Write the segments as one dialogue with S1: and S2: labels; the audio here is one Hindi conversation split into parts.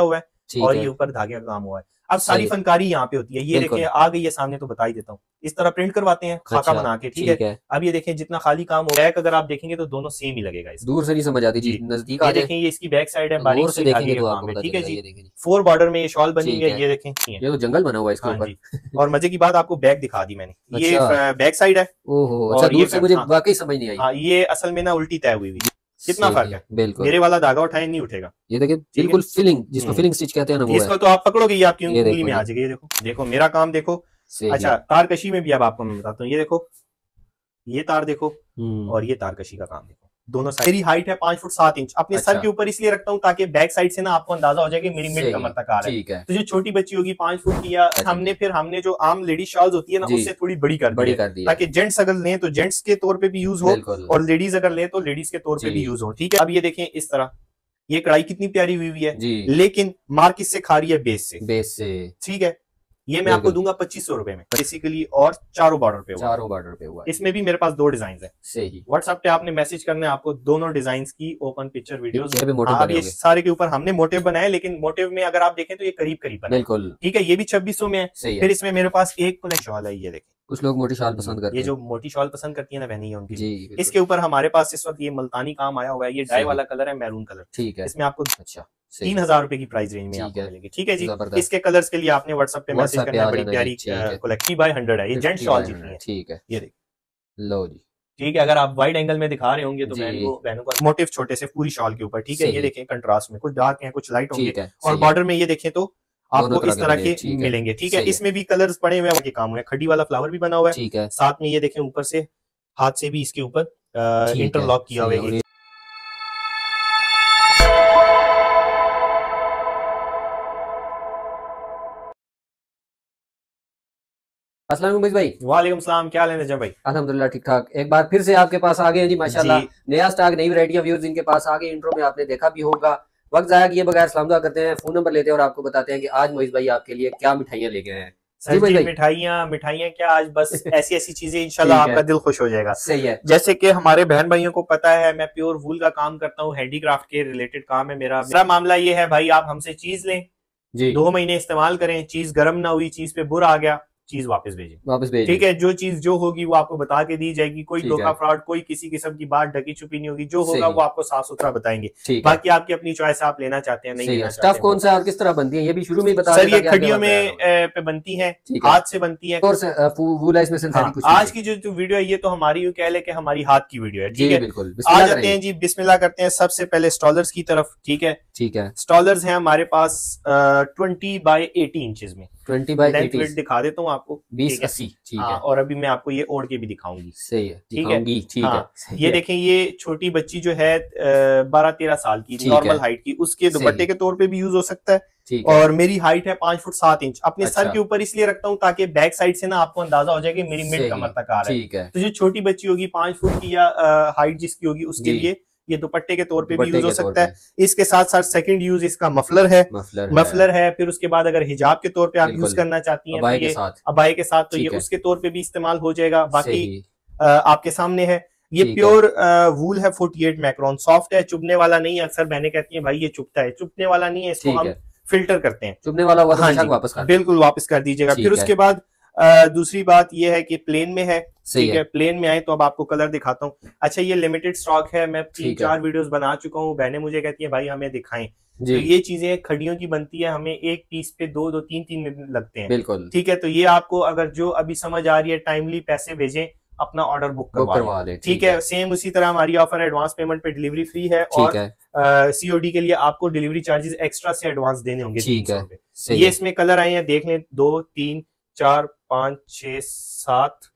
S1: हुआ है
S2: ठीक
S1: और
S2: है,
S1: ये ऊपर धागे का काम हुआ है। अब सारी
S2: सही,
S1: फनकारी यहाँ पे होती है। ये
S2: बिल्कुल।
S1: देखें आ गई है सामने तो बता ही देता हूँ। इस तरह प्रिंट करवाते हैं खाका
S2: अच्छा,
S1: बना के, ठीक है।
S2: ठीक है।
S1: अब ये देखें जितना खाली काम हो बैक अगर आप देखेंगे तो दोनों सेम ही लगेगा इसमें।
S2: दूर से नहीं समझ आती
S1: जी
S2: चीज, नजदीक आ
S1: ये
S2: जाए
S1: देखें ये इसकी बैक साइड है,
S2: तो
S1: बारीक
S2: गौर से
S1: सुई धागे
S2: देखेंगे
S1: का
S2: तो
S1: काम
S2: आपको
S1: है,
S2: पता
S1: ठीक है
S2: चलेगा।
S1: जी।
S2: ये देखें जी,
S1: 4 बॉर्डर में ये शॉल बनी हुई
S2: ठीक
S1: है,
S2: है।
S1: ये देखें।
S2: ये तो जंगल बना हुआ है इसके
S1: हाँ
S2: ऊपर।
S1: जी। और मजे की बात आपको बैक दिखा दी मैंने, ये
S2: अच्छा,
S1: बैक साइड है
S2: ओहो, अच्छा,
S1: और ये
S2: दूर से मुझे
S1: हाँ
S2: वाकई समझ नहीं आई।
S1: हाँ ये असल में ना उल्टी तय हुई हुई। कितना फर्क
S2: सही,
S1: है,
S2: बिल्कुल।
S1: मेरे वाला धागा उठाए नहीं उठेगा,
S2: ये देखिए,
S1: ठीक है।
S2: बिल्कुल फिलिंग, जिसको फिलिंग स्टिच कहते हैं ना, वो है।
S1: इसको तो आप पकड़ोगे ये आपकी
S2: ये
S1: उंगली
S2: देखो
S1: में आ
S2: जी,
S1: जाएगी। ये देखो देखो मेरा काम देखो।
S2: सही।
S1: अच्छा तारकशी में भी अब आपको मैं बताता हूँ, ये देखो ये तार देखो
S2: हम्म,
S1: और ये तारकशी का काम देखो, दोनों साइड। मेरी हाइट है 5 फुट 7 इंच, अपने सर
S2: अच्छा,
S1: के ऊपर इसलिए रखता हूँ ताकि बैक साइड से ना आपको अंदाजा हो जाए कि मेरी मिड
S2: सही,
S1: कमर तक आ रहा है।
S2: ठीक है।
S1: तो जो छोटी बच्ची होगी 5 फुट की, या
S2: अच्छा जी,
S1: हमने जो आम लेडीज शॉल्स होती है ना
S2: जी,
S1: उससे थोड़ी बड़ी कर दी
S2: बड़ी
S1: है,
S2: कर दी है,
S1: ताकि जेंट्स अगर लें तो जेंट्स के तौर पे भी यूज हो
S2: बिल्कुल।
S1: और लेडीज अगर लें तो लेडीज के तौर पे भी
S2: जी,
S1: यूज हो, ठीक है। अब ये देखें इस तरह, ये कढ़ाई कितनी प्यारी हुई हुई है,
S2: जी,
S1: लेकिन मार किससे खा रही है, बेस से,
S2: बेस से,
S1: ठीक है। ये मैं आपको
S2: बिल्कुल।
S1: दूंगा 2500 रुपए में बेसिकली, और चारों बॉर्डर पे हुआ।
S2: चारों बॉर्डर पे हुआ है,
S1: इसमें भी मेरे पास 2 डिजाइन है।
S2: सही।
S1: व्हाट्सएप पे आपने मैसेज करना है, आपको दोनों डिजाइन की ओपन पिक्चर वीडियोस।
S2: पीछे पे मोटिव
S1: हाँ अब
S2: बने
S1: ये
S2: होंगे,
S1: सारे के ऊपर हमने मोटिव बनाए, लेकिन मोटिव में अगर आप देखें तो ये करीब करीब बनाए,
S2: बिल्कुल,
S1: ठीक है। ये भी 2600 में है।
S2: सही
S1: फिर
S2: है।
S1: इसमें मेरे पास एक शॉल है, ये देखें।
S2: कुछ लोग मोटी शाल पसंद करते
S1: ये
S2: हैं।
S1: जो मोटी शॉल पसंद करती है ना बहनी है उनके
S2: जी,
S1: लिए।
S2: बिल्कुल,
S1: इसके ऊपर हमारे पास इस वक्त ये मुल्तानी काम आया हुआ है, ये डाई
S2: सही,
S1: वाला कलर है, मैरून कलर।
S2: ठीक है।
S1: इसमें आपको
S2: अच्छा, सही,
S1: 3000 रुपए की प्राइस रेंज में
S2: ठीक
S1: आपको
S2: है,
S1: मिलेगी, ठीक है जी।
S2: जबरदस्त।
S1: इसके कलर्स के लिए आपने व्हाट्सएप पे मैसेज
S2: व्हाट्सएप पे
S1: करना है।
S2: आ
S1: बड़ी
S2: जाना जी,
S1: प्यारी
S2: ठीक है।
S1: कलेक्शन बाय 100 है, ये जेंट
S2: 50
S1: शॉल
S2: बाय
S1: जितनी
S2: 100,
S1: है।
S2: ठीक है।
S1: ये देखिए,
S2: लो जी,
S1: ठीक है। अगर आप वाइड एंगल में दिखा रहे होंगे तो
S2: जी,
S1: बहनों को मोटिव छोटे से पूरी शॉल के ऊपर, ठीक है। ये
S2: सही,
S1: देखें कंट्रास्ट में, कुछ डार्क हैं कुछ लाइट होंगे,
S2: ठीक है,
S1: और
S2: सही है।
S1: बॉर्डर में ये देखें तो
S2: दोनों
S1: आपको
S2: तरह
S1: इस
S2: के
S1: तरह
S2: बने,
S1: के
S2: ठीक है,
S1: मिलेंगे, ठीक है।
S2: सही है,
S1: इसमें भी कलर्स पड़े हुए हैं, के काम हुए हैं। खड़ी वाला फ्लावर भी बना हुआ है,
S2: ठीक है,
S1: साथ में ये देखें ऊपर से हाथ से भी इसके ऊपर
S2: ठीक है,
S1: इंटरलॉक किया
S2: सही
S1: हुआ
S2: है। और
S1: है।
S2: अस्सलाम वालेकुम भाई।
S1: वालेकुम सलाम, क्या लेने जब भाई।
S2: अल्हम्दुलिल्लाह ठीक ठाक। एक बार फिर से आपके पास आ गए हैं जी,
S1: जी
S2: माशाल्लाह। नया स्टॉक, नई वैरायटियां व्यूअर्स इनके पास आ गई। इंट्रो में आपने देखा भी होगा। वक्त जाया किए बगैर सलाम दुआ करते हैं, फोन नंबर लेते हैं और आपको बताते हैं कि आज मोइज भाई आपके लिए क्या मिठाइयां लेके आए हैं। जी
S1: सर
S2: मोइज
S1: जी,
S2: भाई।
S1: मिठाइयां मिठाइयां क्या, आज बस ऐसी ऐसी चीजें इंशाल्लाह
S2: ठीक है,
S1: आपका दिल खुश हो जाएगा।
S2: सही है,
S1: जैसे कि हमारे बहन भाइयों को पता है मैं प्योर वूल का काम करता हूँ, हैंडीक्राफ्ट के रिलेटेड काम है मेरा मामला ये है भाई, आप हमसे चीज लें,
S2: जी,
S1: 2 महीने इस्तेमाल करें, चीज गर्म ना हुई, चीज पे बुर आ गया, चीज वापस भेजें,
S2: वापस भेज
S1: ठीक
S2: दें।
S1: है। जो चीज जो होगी वो आपको बता के दी जाएगी, कोई
S2: ठीक
S1: धोखा
S2: है,
S1: फ्रॉड, कोई किसी किस्म की बात ढकी छुपी नहीं होगी, जो होगा
S2: सही,
S1: वो आपको साफ सुथरा बताएंगे।
S2: ठीक है,
S1: बाकी आपकी अपनी चॉइस, आप लेना चाहते हैं नहीं
S2: सही
S1: लेना
S2: है।
S1: चाहते
S2: स्टफ
S1: हैं
S2: कौन
S1: वो।
S2: सा है और किस तरह बनती है, ये भी शुरू में ही बता
S1: सर
S2: दें
S1: ये
S2: ताकि आगे
S1: खड़ियों
S2: वक्त जाया ना
S1: में
S2: हो।
S1: पे बनती है,
S2: ठीक है,
S1: हाथ से बनती है।
S2: और से वूल है इसमें,
S1: हाँ
S2: सिंथेटिक कुछ
S1: आज
S2: नहीं है।
S1: की जो वीडियो है ये तो हमारी यूं कह ले कि हमारी हाथ की वीडियो है, ठीक
S2: जी
S1: है।
S2: बिल्कुल,
S1: आ
S2: बिस्मिल्लाह
S1: जाते
S2: करें।
S1: हैं जी, बिस्मिल्लाह करते हैं। सबसे पहले स्टॉलर्स की तरफ, ठीक है।
S2: ठीक है,
S1: स्टॉलर्स हैं हमारे पास 20 बाय 80 इंचेस में।
S2: 20 बाई
S1: लेंथ
S2: 80,
S1: वेट दिखा देता हूँ आपको,
S2: 20
S1: ठीक है।
S2: 80, ठीक
S1: हाँ
S2: है,
S1: और अभी मैं आपको ये ओढ़ के भी दिखाऊंगी,
S2: सही है,
S1: ठीक है।
S2: दिखाऊंगी, ठीक है,
S1: हाँ
S2: सही
S1: ये
S2: है,
S1: देखें, ये छोटी बच्ची जो है 12-13 साल की,
S2: ठीक
S1: नॉर्मल
S2: है,
S1: हाइट की, उसके
S2: सही,
S1: दुपट्टे के तौर पे भी यूज हो सकता है।
S2: ठीक है,
S1: और मेरी हाइट है 5 फुट 7 इंच, अपने सर
S2: अच्छा,
S1: के ऊपर इसलिए रखता हूँ ताकि बैक साइड से ना आपको अंदाजा हो जाए कि मेरी मिड
S2: सही,
S1: कमर तक आ रहा है।
S2: ठीक है,
S1: तो जो छोटी बच्ची होगी 5 फुट की या हाइट जिसकी होगी उसके
S2: जी,
S1: लिए ये दुपट्टे के तौर पे भी
S2: दुपट्टे
S1: यूज हो
S2: के तौर
S1: सकता
S2: पे,
S1: है। इसके साथ साथ सेकंड यूज इसका मफलर है,
S2: मफलर है,
S1: मफलर है। फिर उसके बाद अगर हिजाब के तौर पे आप यूज
S2: बिल्कुल,
S1: करना चाहती हैं तो
S2: अबाए के
S1: ये
S2: साथ,
S1: अबाए के साथ, तो ये
S2: ठीक है,
S1: उसके तौर पे भी इस्तेमाल हो जाएगा। बाकी
S2: सही,
S1: आपके सामने है, ये
S2: ठीक है,
S1: प्योर वूल है, 48 मैक्रोन, सॉफ्ट है, चुभने वाला नहीं है। अक्सर बहनें कहती हैं भाई ये चुभता है, चुभने वाला नहीं है, इसको
S2: ठीक
S1: हम
S2: है,
S1: फिल्टर करते हैं।
S2: चुभने वाला हुआ तो
S1: हाँ
S2: बेशक
S1: जी
S2: वापस कर दें,
S1: बिल्कुल वापस कर दीजिएगा। फिर
S2: ठीक है,
S1: उसके बाद दूसरी बात ये है कि प्लेन में है,
S2: सही
S1: ठीक है।
S2: है,
S1: प्लेन में आए तो अब आपको कलर दिखाता हूँ। अच्छा ये लिमिटेड स्टॉक है, मैं
S2: ठीक है,
S1: 3-4 वीडियोस बना चुका हूँ, बहनें मुझे कहती हैं भाई हमें दिखाएं।
S2: जी,
S1: तो ये चीजें खड़ियों की बनती है, हमें एक पीस पे 2-2 3-3 दिन लगते हैं,
S2: बिल्कुल,
S1: ठीक है। तो ये आपको अगर जो अभी समझ आ रही है, टाइमली पैसे भेजें, अपना ऑर्डर बुक
S2: बुक
S1: करवा लें,
S2: करवा ले,
S1: ठीक
S2: ठीक
S1: है।
S2: है,
S1: सेम उसी तरह हमारी ऑफर है, एडवांस पेमेंट पे डिलीवरी फ्री है,
S2: ठीक
S1: और
S2: है,
S1: सीओडी के लिए आपको डिलीवरी चार्जेस एक्स्ट्रा से एडवांस देने होंगे
S2: ठीक
S1: 300
S2: है,
S1: रुपए।
S2: सही
S1: ये
S2: है,
S1: इसमें कलर आए हैं, देख लें, 2 3 4 5 6 7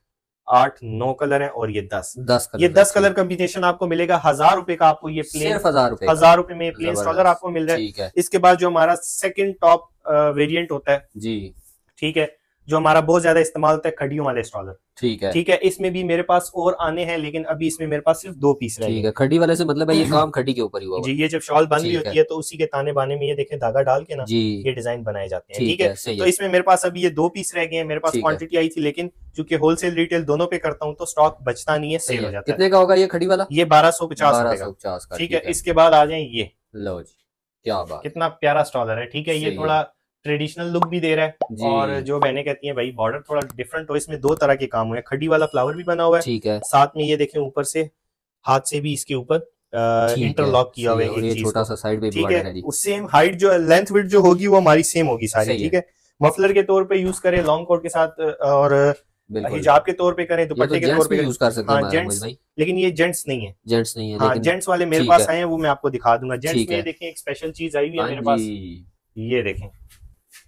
S1: 8 9 कलर हैं, और ये 10
S2: 10
S1: ये
S2: कलर,
S1: 10 कलर कॉम्बिनेशन आपको मिलेगा 1000 रुपए का। आपको ये प्लेन
S2: सिर्फ 1000 रुपए का,
S1: 1000 रुपए में प्लेन स्टॉलर
S2: जबरदस्त,
S1: आपको मिल रहा है।
S2: ठीक है,
S1: इसके बाद जो हमारा सेकंड टॉप वेरिएंट होता है,
S2: जी,
S1: ठीक है, जो हमारा बहुत ज्यादा इस्तेमाल होता है, खड़ियों वाले स्टॉलर,
S2: ठीक है,
S1: ठीक है। इसमें भी मेरे पास और आने हैं, लेकिन अभी इसमें मेरे पास सिर्फ 2 पीस रह
S2: ठीक
S1: गए।
S2: है। खड्डी वाले से मतलब है ये काम खड्डी के ऊपर ही हुआ हुआ
S1: जी
S2: है।
S1: ये जब शॉल बन रही
S2: ठीक
S1: होती
S2: है,
S1: है तो उसी के ताने बाने में ये देखें धागा डाल के ना
S2: जी,
S1: ये डिजाइन बनाए जाते हैं,
S2: ठीक
S1: ठीक है।
S2: है, सही
S1: तो
S2: है,
S1: इसमें मेरे पास अभी ये 2 पीस रह गए हैं। मेरे पास
S2: ठीक है,
S1: क्वांटिटी आई थी, लेकिन चूंकि होलसेल रिटेल दोनों पे करता हूँ तो स्टॉक बचता नहीं है,
S2: सही
S1: सेल हो
S2: है।
S1: जाता है।
S2: कितने का होगा ये खड़ी वाला?
S1: ये 1250 रुपए का,
S2: 1250 का,
S1: ठीक है। इसके बाद आ जाए ये,
S2: लो जी, क्या बात,
S1: कितना प्यारा स्टॉलर है। ठीक है, ये थोड़ा ट्रेडिशनल लुक भी दे रहा है और जो बहनें कहती हैं भाई बॉर्डर थोड़ा डिफरेंट हो, इसमें दो तरह के काम हुए हैं। खड्डी वाला फ्लावर भी बना हुआ है,
S2: ठीक है।
S1: साथ में ये देखें ऊपर से हाथ से भी इसके ऊपर इंटरलॉक किया हुआ है एक चीज,
S2: छोटा सा साइड पे
S1: ठीक है। सेम हाइट जो लेंथ विड्थ जो होगी वो हमारी सेम होगी सारी, ठीक है। मफलर के तौर पे यूज करें लॉन्ग कोट के साथ, और हिजाब के तौर पे करें, दुपट्टे के तौर पे यूज कर सकते हैं जेंट्स, लेकिन ये जेंट्स नहीं है, जेंट्स नहीं है। हाँ, जेंट्स वाले मेरे पास आए हैं, वो मैं आपको दिखा दूंगा। जेंट्स में देखें एक स्पेशल चीज आई हुई है मेरे पास, ये देखें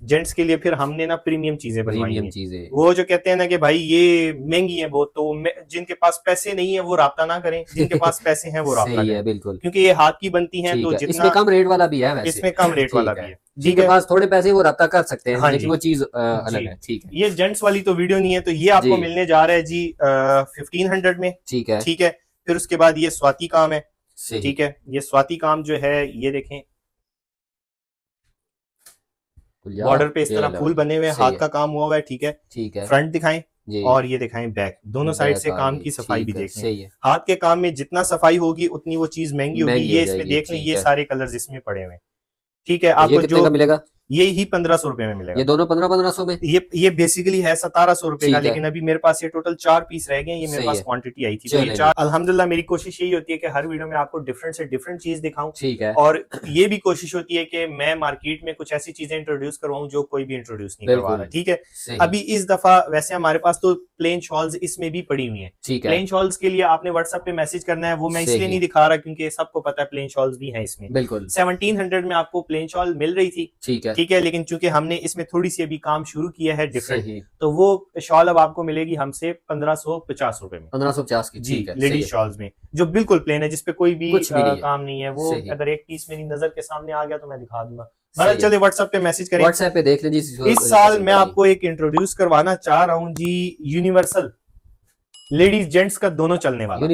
S1: जेंट्स के लिए फिर हमने ना प्रीमियम चीजें बनवाई हैं। वो जो कहते हैं ना कि भाई ये महंगी है बहुत, तो जिनके पास पैसे नहीं है वो राब्ता ना करें, जिनके पास पैसे हैं वो राब्ता करें, बिल्कुल, क्योंकि ये हाथ की बनती हैं। तो जितना
S2: इसमें कम रेट वाला भी है,
S1: इसमें कम रेट वाला भी है,
S2: जिनके पास थोड़े पैसे वो राब्ता कर सकते हैं, लेकिन वो चीज अलग है। ठीक है,
S1: ये जेंट्स वाली तो वीडियो नहीं है, तो ये आपको मिलने जा रहा है जी 1500 में। ठीक है, ठीक है। फिर उसके बाद ये स्वाति काम है, ठीक है। ये स्वाति काम जो है ये देखें, बॉर्डर पे इस तरह फूल बने हुए, हाथ का काम हुआ है, ठीक है, ठीक है। फ्रंट दिखाएं और ये दिखाएं बैक, दोनों साइड से काम की सफाई भी देख लें। हाथ के काम में जितना सफाई होगी उतनी वो चीज महंगी होगी। ये इसमें देख लें, ये सारे कलर्स इसमें पड़े हुए, ठीक है। आपको जो मिलेगा ये ही 1500 रुपए में मिलेगा।
S2: ये दोनों 1500 में,
S1: ये बेसिकली है 1700 रुपए का, लेकिन अभी मेरे पास ये टोटल 4 पीस रह गए। ये मेरे पास क्वांटिटी आई थी, तो ये 4 अल्हम्दुलिल्लाह। मेरी कोशिश यही होती है कि हर वीडियो में आपको डिफरेंट से डिफरेंट चीज दिखाऊं, ठीक है। और ये भी कोशिश होती है कि मैं मार्केट में कुछ ऐसी चीजें इंट्रोड्यूस करवाऊं जो कोई भी इंट्रोड्यूस नहीं करवा रहा, ठीक है। अभी इस दफा वैसे हमारे पास तो प्लेन शॉल्स इसमें भी पड़ी हुई है। प्लेन शॉल्स के लिए आपने व्हाट्सएप पे मैसेज करना है, वो मैं इसलिए नहीं दिखा रहा क्योंकि सबको पता है प्लेन शॉल्स भी है इसमें। बिल्कुल 1700 में आपको प्लेन शॉल मिल रही थी, ठीक है, ठीक है। लेकिन चूंकि हमने इसमें थोड़ी सी अभी काम शुरू किया है डिफरेंट, तो वो शॉल अब आपको मिलेगी हमसे 1550 रुपए में, 1550 की, जी, लेडीज शॉल्स में, जो बिल्कुल प्लेन है, जिसपे कोई भी काम नहीं है। वो अगर एक पीस मेरी नजर के सामने आ गया तो मैं दिखा दूंगा। चलिए व्हाट्सएप पे मैसेज करें,
S2: व्हाट्सएप पे देख लीजिए।
S1: इस साल मैं आपको एक इंट्रोड्यूस करवाना चाह रहा हूँ जी, यूनिवर्सल, लेडीज जेंट्स का दोनों चलने वाला,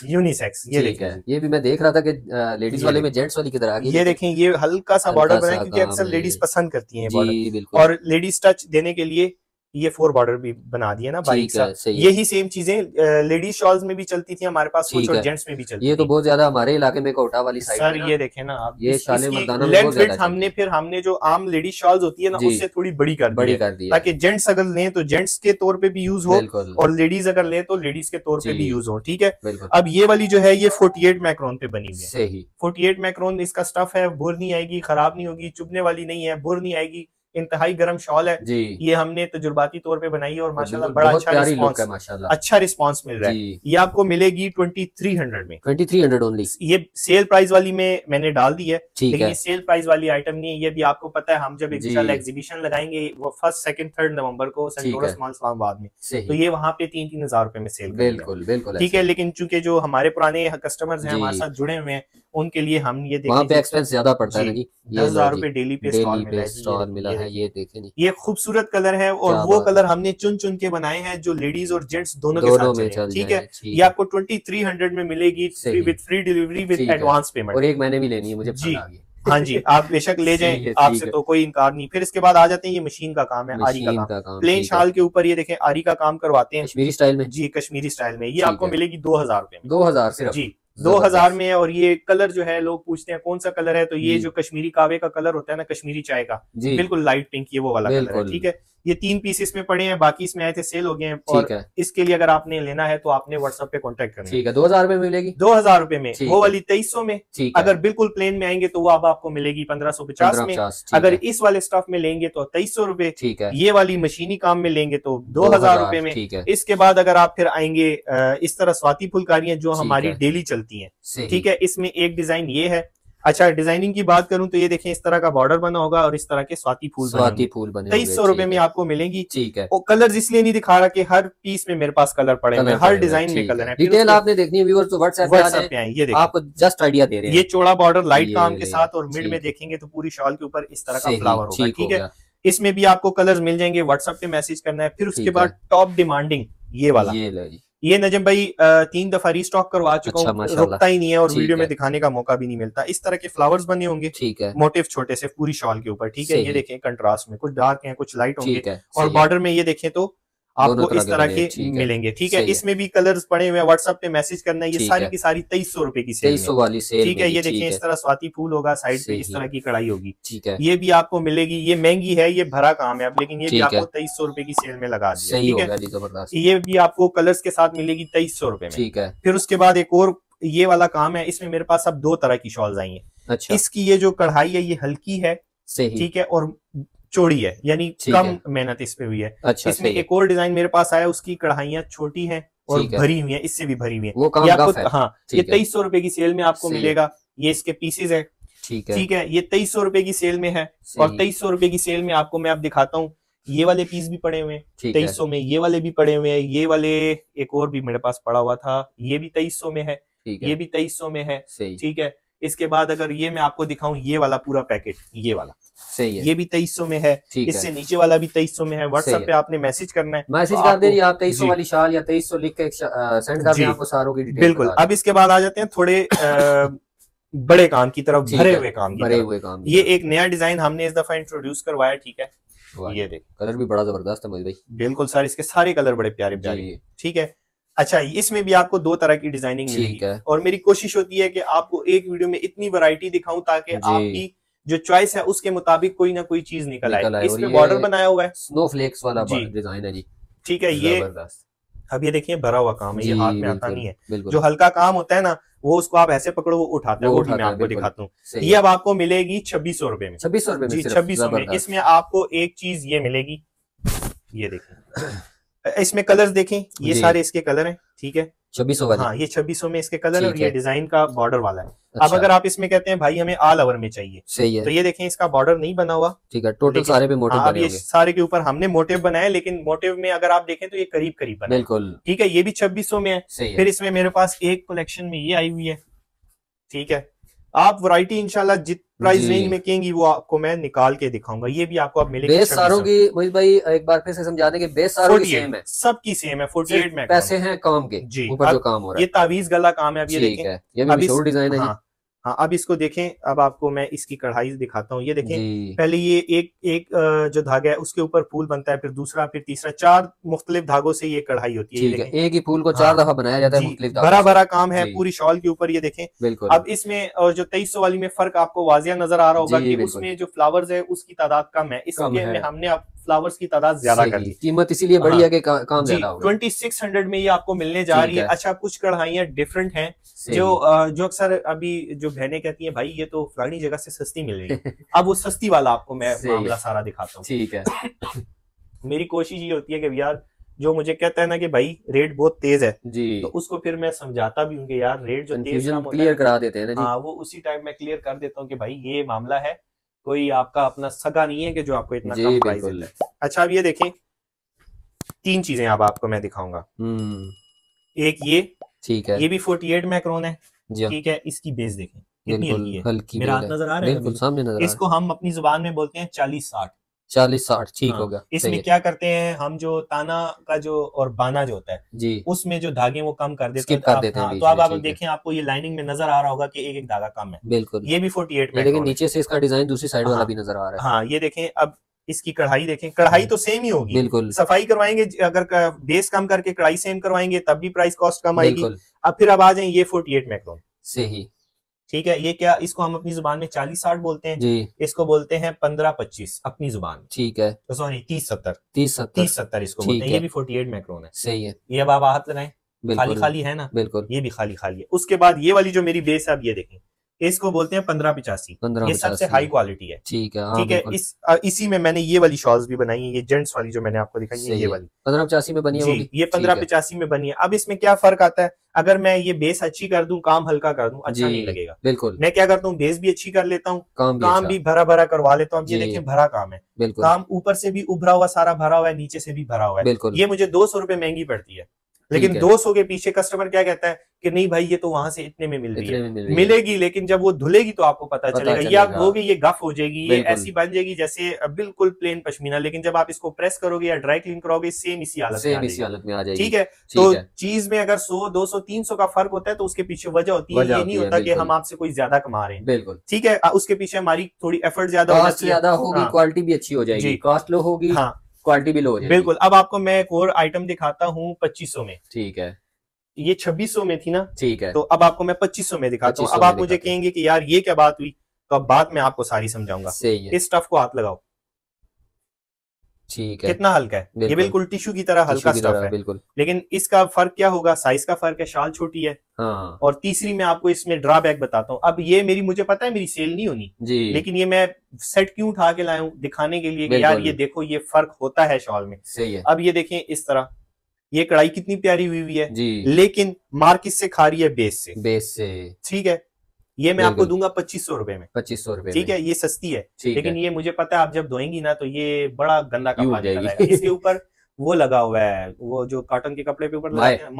S1: यूनिसेक्स। ये देखें,
S2: ये भी मैं देख रहा था कि लेडीज वाले में जेंट्स वाली की तरह।
S1: ये देखें, ये हल्का सा बॉर्डर बना है क्योंकि अक्सर लेडीज पसंद करती हैं बॉर्डर, और लेडीज टच देने के लिए ये 4 बॉर्डर भी बना दिया ना बारीक सा। यही सेम चीजें लेडीज शॉल्स में भी चलती थी हमारे पास कुछ, और जेंट्स में भी चलती।
S2: ये तो बहुत ज्यादा हमारे इलाके में कोटा वाली साइड
S1: सर, ये देखें ना आप,
S2: ये शाले मर्दाना में
S1: लेंथ विड्थ हमने जो आम लेडीज शॉल्स होती है ना उससे थोड़ी बड़ी कर दी, ताकि जेंट्स अगर लें तो जेंट्स के तौर पे भी यूज हो, और लेडीज अगर लें तो लेडीज के तौर पे भी यूज हो, ठीक है। अब ये वाली जो है ये 48 मैक्रोन पे बनी हुई है, 48 मैक्रोन इसका स्टफ है, बुर नहीं आएगी, खराब नहीं होगी, चुभने वाली नहीं है, बुर नहीं आएगी। इंतहाई गर्म शॉल है जी, ये हमने तजुर्बाती तौर पे बनाई है, और माशाल्लाह बड़ा अच्छा रिस्पांस मिल रहा है। ये आपको मिलेगी 2300 में, 2300 ओनली। ये सेल प्राइस वाली में मैंने डाल दी है, लेकिन ये सेल प्राइस वाली आइटम नहीं है। ये भी आपको पता है, हम जब एग्जीबिशन लगाएंगे वो 1, 2, 3 नवंबर को सेंटोरस मॉल इस्लामाबाद में, तो ये वहाँ पे 3-3 हजार रुपए में सेल, बिल्कुल बिल्कुल, ठीक है। लेकिन चूंकि जो हमारे पुराने कस्टमर्स हैं हमारे साथ जुड़े हुए हैं, उनके लिए हम ये
S2: वहाँ पे एक्सपेंस ज्यादा पड़ता है,
S1: 10,000 रुपए डेली पे
S2: स्टॉल मिला है। ये देखें,
S1: ये खूबसूरत कलर है, और वो कलर हमने चुन चुन के बनाए हैं जो लेडीज और जेंट्स दोनों के साथ चले, ठीक है। ये आपको 2300 में मिलेगी with free delivery with advance payment,
S2: और एक महीने भी लेनी है मुझे जी।
S1: हाँ जी, आप बेशक ले जाएं, आपसे तो कोई इनकार नहीं। फिर इसके बाद आ जाते हैं, ये मशीन का काम है, आरी का काम। प्लेन शाल के ऊपर ये देखें आरी का काम करवाते हैं
S2: कश्मीरी स्टाइल में,
S1: जी, कश्मीरी स्टाइल में। ये आपको मिलेगी 2000 रुपए में,
S2: 2000 सिर्फ जी,
S1: 2000 में है। और ये कलर जो है, लोग पूछते हैं कौन सा कलर है, तो ये जो कश्मीरी कावे का कलर होता है ना, कश्मीरी चाय का, बिल्कुल लाइट पिंक, ये वो वाला कलर है, ठीक है। ये 3 पीस इसमें पड़े हैं, बाकी इसमें आए थे सेल हो गए हैं, और इसके लिए अगर आपने लेना है तो आपने व्हाट्सएप पे कांटेक्ट करना है,
S2: ठीक है। 2000 रुपए मिलेगी,
S1: 2000 रुपए में। वो वाली 2300 में, अगर बिल्कुल प्लेन में आएंगे तो वो अब आपको मिलेगी 1550 में। अगर इस वाले स्टफ में लेंगे तो 2300 रुपए, ठीक है। ये वाली मशीनी काम में लेंगे तो 2000 रुपए में। इसके बाद अगर आप फिर आएंगे इस तरह स्वाति फुलकारियां जो हमारी डेली चलती है, ठीक है, इसमें एक डिजाइन ये है। अच्छा, डिजाइनिंग की बात करूं तो ये देखें, इस तरह का बॉर्डर बना होगा और इस तरह के स्वाति फूल बने 2300 रुपए में आपको मिलेंगी, ठीक है। और कलर इसलिए नहीं दिखा रहा कि हर पीस में मेरे पास कलर पड़े हैं, हर डिजाइन में कलर है।
S2: डिटेल आपने देखनी है व्यूअर्स तो व्हाट्सएप पे आए, ये
S1: देखिए,
S2: आपको जस्ट आइडिया दे रहे हैं।
S1: ये चौड़ा बॉर्डर लाइट काम के साथ, और मिड में देखेंगे तो पूरी शॉल के ऊपर इस तरह का फ्लावर होगा, ठीक है। इसमें भी आपको कलर्स मिल जाएंगे, व्हाट्सएप पे मैसेज करना है। फिर उसके बाद टॉप डिमांडिंग ये वाला, ये नजम भाई 3 दफा रीस्टॉक करवा चुका हूँ, रुकता ही नहीं है, और वीडियो में दिखाने का मौका भी नहीं मिलता। इस तरह के फ्लावर्स बने होंगे, ठीक है, मोटिव छोटे से पूरी शॉल के ऊपर, ठीक है। ये देखें कंट्रास्ट में, कुछ डार्क हैं, कुछ लाइट होंगे, और बॉर्डर में ये देखें तो आपको इस तरह के मिलेंगे। ठीक है, इसमें भी कलर्स पड़े हुए हैं, व्हाट्सएप पे मैसेज करना है। ये सारी की सारी 2300 रुपए की सेल,
S2: 2300 वाली सेल।
S1: ठीक है, ये देखिए इस तरह स्वाति फूल होगा, साइड पे इस तरह की कढ़ाई होगी। ठीक है, ये भी आपको मिलेगी। ये महंगी है, ये भरा काम है अब, लेकिन ये भी आपको 2300 रुपए की सेल में लगा दिया। ठीक है, ये भी आपको कलर्स के साथ मिलेगी 2300 रुपए में। ठीक है, फिर उसके बाद एक और ये वाला काम है, इसमें मेरे पास अब 2 तरह की शॉल्स आई है। अच्छा, इसकी ये जो कढ़ाई है ये हल्की है, ठीक है, और चौड़ी है, यानी कम मेहनत इस पे हुई है। अच्छा, इसमें एक और डिजाइन मेरे पास आया, उसकी कढ़ाइयाँ छोटी हैं और भरी हुई है, इससे भी भरी हुई है। वो काम है। हाँ, ये 2300 रुपए की सेल में आपको मिलेगा। ये इसके पीसेज है। ठीक है, ये 2300 रुपए की सेल में है। और 2300 रुपए की सेल में आपको मैं अब दिखाता हूँ, ये वाले पीस भी पड़े हुए हैं 2300 में, ये वाले भी पड़े हुए हैं, ये वाले एक और भी मेरे पास पड़ा हुआ था, ये भी 2300 में है, ये भी 2300 में है। ठीक है, इसके बाद अगर ये मैं आपको दिखाऊं, ये वाला पूरा पैकेट, ये वाला सही है, ये भी 2300 में है। इससे नीचे वाला भी 2300 में है। व्हाट्सएप पे आपने मैसेज करना है, मैसेज कर देंगे आप 2300 वाली शाल या 2300 लिख के सेंड कर दें, आपको सारों की डिटेल। बिल्कुल। अब इसके बाद आ जाते हैं थोड़े बड़े काम की तरफ, भरे हुए काम। ये एक नया डिजाइन हमने इस दफा इंट्रोड्यूस करवाया। ठीक है, ये देख, कलर भी बड़ा जबरदस्त है भाई। बिल्कुल सर, इसके सारे कलर बड़े प्यारे प्यारे। ठीक है, अच्छा, इसमें भी आपको 2 तरह की डिजाइनिंग मिलेगी। और मेरी कोशिश होती है कि आपको एक वीडियो में इतनी वैरायटी दिखाऊं ताकि आपकी जो चॉइस है उसके मुताबिक कोई ना कोई चीज निकल आए। इसमें बॉर्डर बनाया हुआ है, स्नोफ्लेक्स वाला डिजाइन है जी। ठीक है, ये अब ये देखिए भरा हुआ काम है, ये हाथ में आता नहीं है। जो हल्का काम होता है ना, वो उसको आप ऐसे पकड़ो, वो उठाता है, वो भी मैं आपको दिखाता हूँ। ये अब आपको मिलेगी 2600 रुपए में। 2600 रुपए में, 2600 में। इसमें आपको एक चीज ये मिलेगी, ये देखिए, इसमें कलर्स देखें, ये सारे इसके कलर हैं। ठीक है, 2600 वाला। हाँ, ये 2600 में इसके कलर और ये डिजाइन का बॉर्डर वाला है। अच्छा। अब अगर आप इसमें कहते हैं भाई हमें ऑल ओवर में चाहिए, सही है, तो ये देखें इसका बॉर्डर नहीं बना हुआ। ठीक है, टोटल सारे पे मोटिव बने होंगे। सारे के ऊपर हमने मोटिव बनाए, लेकिन मोटिव में अगर आप देखें तो ये करीब करीब बना। बिल्कुल। ठीक है, ये भी 2600 में है। फिर इसमें मेरे पास एक कलेक्शन में ये आई हुई है। ठीक है, आप वैरायटी इंशाल्लाह जित प्राइस रेंज में कहेंगी वो आपको मैं निकाल के दिखाऊंगा। ये भी आपको अब मिलेगी। बेस सारों की मोहित भाई एक बार फिर से समझा दें कि बेस सारों की सेम है, सबकी सेम है। 48 में पैसे हैं काम के जी, ऊपर जो काम हो रहा है, ये तावीज गला काम है। अब ये देखें, ये भी मशहूर डिजाइन है। हाँ, अब इसको देखें, अब आपको मैं इसकी कढ़ाई दिखाता हूँ। ये देखें, पहले ये एक जो धागा है उसके ऊपर फूल बनता है, फिर दूसरा, फिर तीसरा, 4 मुख्तलिफ धागों से ये कढ़ाई होती है। एक ही फूल को 4 दफा बनाया जाता है। भरा भरा काम है पूरी शॉल के ऊपर। ये देखें, बिल्कुल। अब इसमें जो 2300 वाली में फर्क आपको वाजिया नजर आ रहा होगा कि उसमें जो फ्लावर्स है उसकी तादाद कम है, इसमें हमने अब फ्लावर्स की तादाद ज्यादा कर दी, कीमत इसीलिए बढ़ी है कि काम ज्यादा होगा। 2600 में ये आपको मिलने जा रही है। अच्छा, कुछ कढ़ाइयाँ डिफरेंट हैं जो अक्सर अभी जो बहनें कहती हैं भाई ये तो फलानी जगह से सस्ती मिल रही है। अब वो सस्ती वाला आपको मैं मामला सारा दिखाता हूँ। ठीक है, मेरी कोशिश ये होती है कि यार जो मुझे कहता है ना कि भाई रेट बहुत तेज है जी, तो उसको फिर मैं समझाता भी हूँ कि यार रेट जो तेज क्लियर करा देते हैं ना, वो उसी टाइम में क्लियर कर देता हूँ कि भाई ये मामला है, कोई आपका अपना सगा नहीं है कि जो आपको इतना कम प्राइस देता है। अच्छा, अब ये देखें, 3 चीजें अब आपको मैं दिखाऊंगा। एक ये, ठीक है, ये भी 48 मैक्रोन है। ठीक है, इसकी बेस देखें कितनी हल्की है, मेरा हाथ नजर आ रहा है, बिल्कुल सामने नजर आ रहा है। इसको हम अपनी जुबान में बोलते हैं 40-60। ठीक हो गया। इसमें क्या करते हैं हम, जो ताना का जो और बाना जो होता है जी, उसमें जो धागे वो कम कर देते हैं। तो अब आप देखें, आपको ये लाइनिंग में नजर आ रहा होगा कि एक धागा कम है। बिल्कुल, ये भी 48 में, लेकिन नीचे से इसका डिजाइन दूसरी साइड वाला भी नजर आ रहा है। हाँ, ये देखें, अब इसकी कढ़ाई देखें, कढ़ाई तो सेम ही होगी। बिल्कुल, सफाई करवाएंगे, अगर बेस कम करके कढ़ाई सेम करवाएंगे तब भी प्राइस कॉस्ट कम आएगी। अब फिर अब आ जाए ये 48 मैक्रोन सही। ठीक है, ये क्या, इसको हम अपनी जुबान में 40-60 बोलते हैं जी, इसको बोलते हैं 15-25 अपनी जुबान। ठीक है, तो सॉरी 30-70 इसको बोलते हैं। ये भी 48 मैक्रोन है। सही है। ये अब आप हाथ लगाएं, खाली खाली है ना, बिल्कुल, ये भी खाली खाली है। उसके बाद ये वाली जो मेरी बेस है, अब ये देखें, इसको बोलते हैं 1585। ये सबसे हाई क्वालिटी है। ठीक है, ठीक है। इसी में मैंने ये वाली शॉल्स भी बनाई है, ये जेंट्स वाली जो मैंने आपको दिखाई है, ये वाली 1585 में बनी है। ये 1585 में बनी है। अब इसमें क्या फर्क आता है, अगर मैं ये बेस अच्छी कर दूं, काम हल्का कर दूं, अच्छा नहीं लगेगा। बिल्कुल, मैं क्या करता हूँ, बेस भी अच्छी कर लेता हूँ, काम भी भरा भरा करवा लेता हूँ। ये देखें, भरा काम है, काम ऊपर से भी उभरा हुआ सारा भरा हुआ है, नीचे से भी भरा हुआ है। ये मुझे 200 रुपए महंगी पड़ती है, लेकिन 200 के पीछे कस्टमर क्या कहता है कि नहीं भाई ये तो वहां से इतने में मिल रही है, मिलेगी, लेकिन जब वो धुलेगी तो आपको पता चलेगा। ये आप धोगे, ये गफ हो जाएगी, ये ऐसी बन जाएगी जैसे बिल्कुल प्लेन पश्मीना, लेकिन जब आप इसको प्रेस करोगे या ड्राई क्लीन करोगे, सेम इसी हालत में आ जाएगी। ठीक है, तो चीज में अगर 100, 200, 300 का फर्क होता है तो उसके पीछे वजह होती है। ये नहीं होता कि हम आपसे कोई ज्यादा कमा रहे हैं। बिल्कुल, ठीक है, उसके पीछे हमारी थोड़ी एफर्ट ज्यादा होगी, क्वालिटी भी अच्छी हो जाएगी, कॉस्ट लो होगी। हाँ,
S2: क्वालिटी भी लो हो जाएगी।
S1: बिल्कुल। अब आपको मैं एक और आइटम दिखाता हूँ 2500 में।
S2: ठीक है,
S1: ये 2600 में थी ना,
S2: ठीक है,
S1: तो अब आपको मैं 2500 में दिखाता हूँ। अब आप मुझे कहेंगे कि यार ये क्या बात हुई, तो अब बात मैं आपको सारी समझाऊंगा।
S2: सही है।
S1: इस स्टफ को हाथ लगाओ,
S2: ठीक है,
S1: कितना हल्का है, ये बिल्कुल टिश्यू की तरह हल्का स्टफ है।
S2: बिल्कुल।
S1: लेकिन इसका फर्क क्या होगा, साइज का फर्क है, शाल छोटी है।
S2: हाँ।
S1: और तीसरी मैं आपको इसमें ड्रॉबैक बताता हूँ। अब ये मेरी, मुझे पता है मेरी सेल नहीं होनी
S2: जी,
S1: लेकिन ये मैं सेट क्यों उठा के लाया हूँ, दिखाने के लिए कि यार ये देखो ये फर्क होता है शॉल में।
S2: सही है।
S1: अब ये देखें इस तरह, ये कढ़ाई कितनी प्यारी हुई हुई है
S2: जी,
S1: लेकिन मार्केट से खा रही है बेस से। ठीक है, ये मैं आपको दूंगा 2500 रुपए में।
S2: 2500 रुपए,
S1: ठीक है, ये सस्ती है, लेकिन ये मुझे पता है आप जब धोएंगी ना तो ये बड़ा गंदा कपड़ा निकल आएगा। इसके ऊपर वो लगा हुआ है, वो जो कॉटन के कपड़े पे ऊपर लगाते हैं,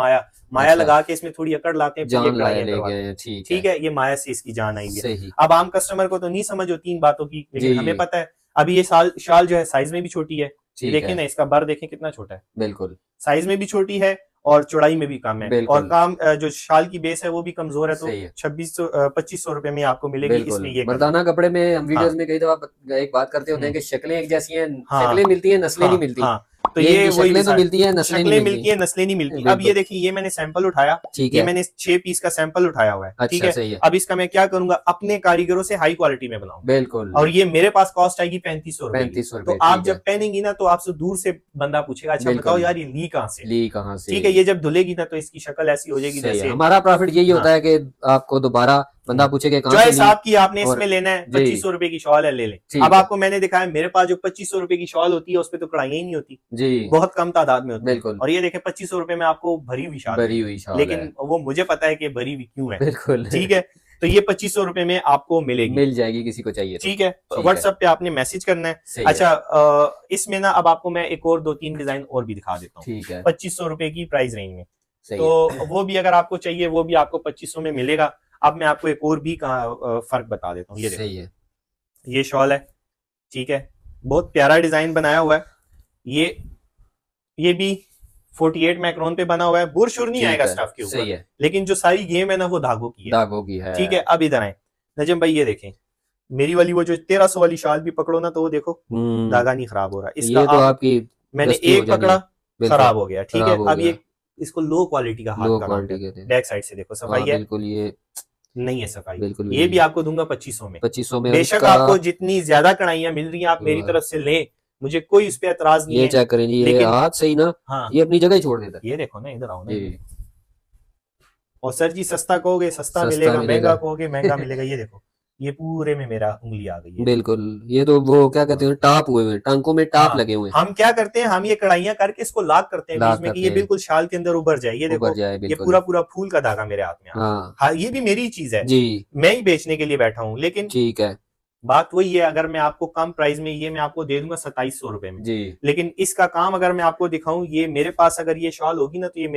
S1: माया लगा के इसमें थोड़ी अकड़ लाते हैं, ठीक है, ये माया से इसकी जान आई है। अब आम कस्टमर को तो नहीं समझ होती इन बातों की, लेकिन हमें पता है। अभी ये शाल जो है साइज में भी छोटी है, देखें ना इसका बर देखें कितना छोटा है,
S2: बिल्कुल
S1: साइज में भी छोटी है और चौड़ाई में भी कम है, और काम जो शाल की बेस है वो भी कमजोर है। तो 2500 रुपए में आपको मिलेगी इसमें ये
S2: मर्दाना कपड़े में। हम वीडियोस में कई दफा एक बात करते होते हैं कि शक्लें एक जैसी हैं, शक्लें मिलती हैं, नस्लें नहीं मिलती। तो ये शक्लें तो मिलती है, नस्लें मिलती है,
S1: नस्लें नहीं मिलती। अब ये देखिए, ये मैंने सैंपल उठाया, ये मैंने 6 पीस का सैंपल उठाया हुआ है, ठीक है। अब इसका मैं क्या करूंगा, अपने कारीगरों से हाई क्वालिटी में बनाऊं,
S2: बिल्कुल।
S1: और ये मेरे पास कॉस्ट आएगी 3500 रुपए। तो आप जब पहनेंगी ना तो आपसे दूर से बंदा पूछेगा, अच्छा बताओ यार ये ली कहाँ से, ठीक है। ये जब धुलेगी ना तो इसकी शक्ल ऐसी हो जाएगी जैसे।
S2: हमारा प्रॉफिट यही होता है कि आपको दोबारा बंदा पूछेगा
S1: चॉइस आपकी, आपने इसमें लेना है 2500 रुपए की शॉल है, ले लें। अब आपको मैंने दिखाया, मेरे पास जो 2500 रुपए की शॉल होती है उसपे तो कढ़ाई ही नहीं होती जी, बहुत कम तादाद में होती है। और ये देखें 2500 रुपए में आपको भरी हुई शॉल, लेकिन वो मुझे पता है कि भरी हुई क्यों है, बिल्कुल, ठीक है। तो ये 2500 रुपए में आपको मिलेगी,
S2: मिल जाएगी किसी को चाहिए, ठीक है।
S1: व्हाट्सएप पे आपने मैसेज करना है। अच्छा, इसमें ना अब आपको मैं एक और 2-3 डिजाइन और भी दिखा देता हूँ, ठीक है, 2500 रुपए की प्राइस रेंज में। तो वो भी अगर आपको चाहिए वो भी आपको 2500 में मिलेगा। अब मैं आपको एक और भी फर्क बता देता हूँ। ये सही है, ये शॉल है, ठीक है, बहुत प्यारा डिजाइन बनाया हुआ है। ये भी 48 मैक्रोन पे बना हुआ है, बुरशुर नहीं आएगा स्टफ के ऊपर, लेकिन जो सारी गेम है ना वो धागों की है, ठीक है। अब इधर आए नजम भाई, ये देखें मेरी वाली वो जो 1300 वाली शाल भी पकड़ो ना तो वो देखो धागा नहीं खराब हो रहा। इसका तो आपकी मैंने एक पकड़ा खराब हो गया, ठीक है। अब ये इसको लो क्वालिटी का हाथ का, बैक साइड से देखो सफाई है, बिल्कुल ये नहीं है सफाई, बिल्कुल। ये भी आपको दूंगा 2500 में। 2500 में बेशक आपको जितनी ज्यादा कढ़ाइयां मिल रही हैं आप मेरी तरफ से लें, मुझे कोई उस पर एतराज नहीं है। ये चेक करें, ये हाथ सही ना, हाँ, ये अपनी जगह ही छोड़ देता है। ये देखो ना, इधर आओ ना। और सर जी सस्ता कहोगे सस्ता मिलेगा, महंगा कहोगे महंगा मिलेगा। ये देखो, ये पूरे में मेरा उंगली आ गई है, बिल्कुल। ये तो वो क्या कहते हैं, टाप हुए हुए, टांकों में टाप लगे हुए। हम क्या करते हैं, हम ये कढ़ाइयां करके इसको लॉक करते हैं बीच में कि ये बिल्कुल शाल के अंदर उभर जाए। ये देखो, ये पूरा पूरा फूल का धागा मेरे हाथ में। हाँ, ये भी मेरी चीज है जी, मैं ही बेचने के लिए बैठा हूँ, लेकिन ठीक है, बात वही है। अगर मैं आपको कम प्राइस में ये मैं आपको दे दूंगा 2700 रुपए में जी, लेकिन इसका काम अगर मैं आपको दिखाऊं, ये मेरे पास अगर ये शॉल होगी ना तो ये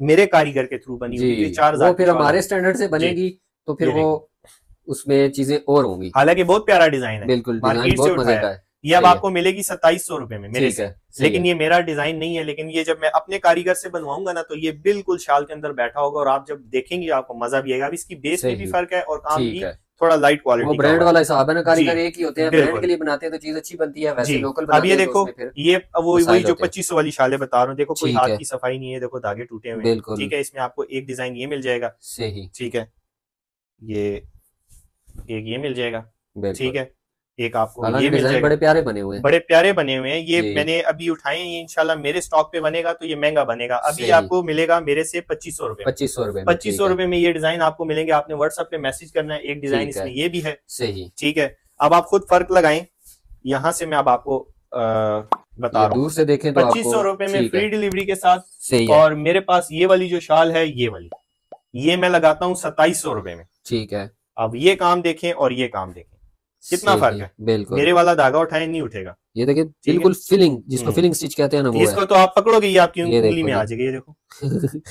S1: मेरे कारीगर के थ्रू बनी हुई 4000, फिर हमारे स्टैंडर्ड से बनेगी तो फिर वो उसमें चीजें और होंगी। हालांकि बहुत प्यारा डिजाइन है, बिल्कुल, मार्केट से उठाया है। ये अब आपको मिलेगी 2700 रुपए में मेरे से, लेकिन ये मेरा डिजाइन नहीं है। लेकिन ये जब मैं अपने कारीगर से बनवाऊंगा ना तो ये बिल्कुल शाल के अंदर बैठा होगा और आप जब देखेंगे आपको मजा भी आएगा। अब इसकी बेस में भी फर्क है और काम भी थोड़ा लाइट क्वालिटी, वो ब्रांड वाला हिसाब है ना, कारीगर एक ही होते हैं, ब्रांड के लिए बनाते हैं तो चीज अच्छी बनती है, वैसे लोकल बनाते हैं। अब ये देखो, ये वही जो 2500 वाली शालें बता रहा हूँ, देखो कोई हाथ की सफाई नहीं है, देखो धागे टूटे हुए हैं, ठीक है। इसमें आपको एक डिजाइन ये मिल जाएगा, सही, ठीक है, ये एक ये मिल जाएगा, ठीक है, एक आपको ये मिल जाएगा। बड़े प्यारे बने हुए हैं, बड़े प्यारे बने हुए हैं। ये मैंने अभी उठाए हैं, इंशाल्लाह मेरे स्टॉक पे बनेगा तो ये महंगा बनेगा। अभी आपको मिलेगा मेरे से 2500 रुपए, 2500 रुपए में ये डिजाइन आपको मिलेंगे। आपने व्हाट्सएप पे मैसेज करना है। एक डिजाइन इसमें ये भी है, सही, ठीक है। अब आप खुद फर्क लगाएं, यहाँ से मैं अब आपको बता रहा हूँ, दूर से देखें तो 2500 रुपए में फ्री डिलीवरी के साथ, सही है। और मेरे पास ये वाली जो शाल है, ये वाली, ये मैं लगाता हूँ 2700 रुपए में, ठीक है। अब ये काम देखें और ये काम देखें, कितना फर्क है, बिल्कुल। मेरे वाला धागा उठाए नहीं उठेगा, ये देखिए बिल्कुल फिलिंग, जिसको फिलिंग स्टिच कहते हैं ना, वो इसको तो आप पकड़ोगे ये आपकी उंगली में आ जाएगी। ये देखो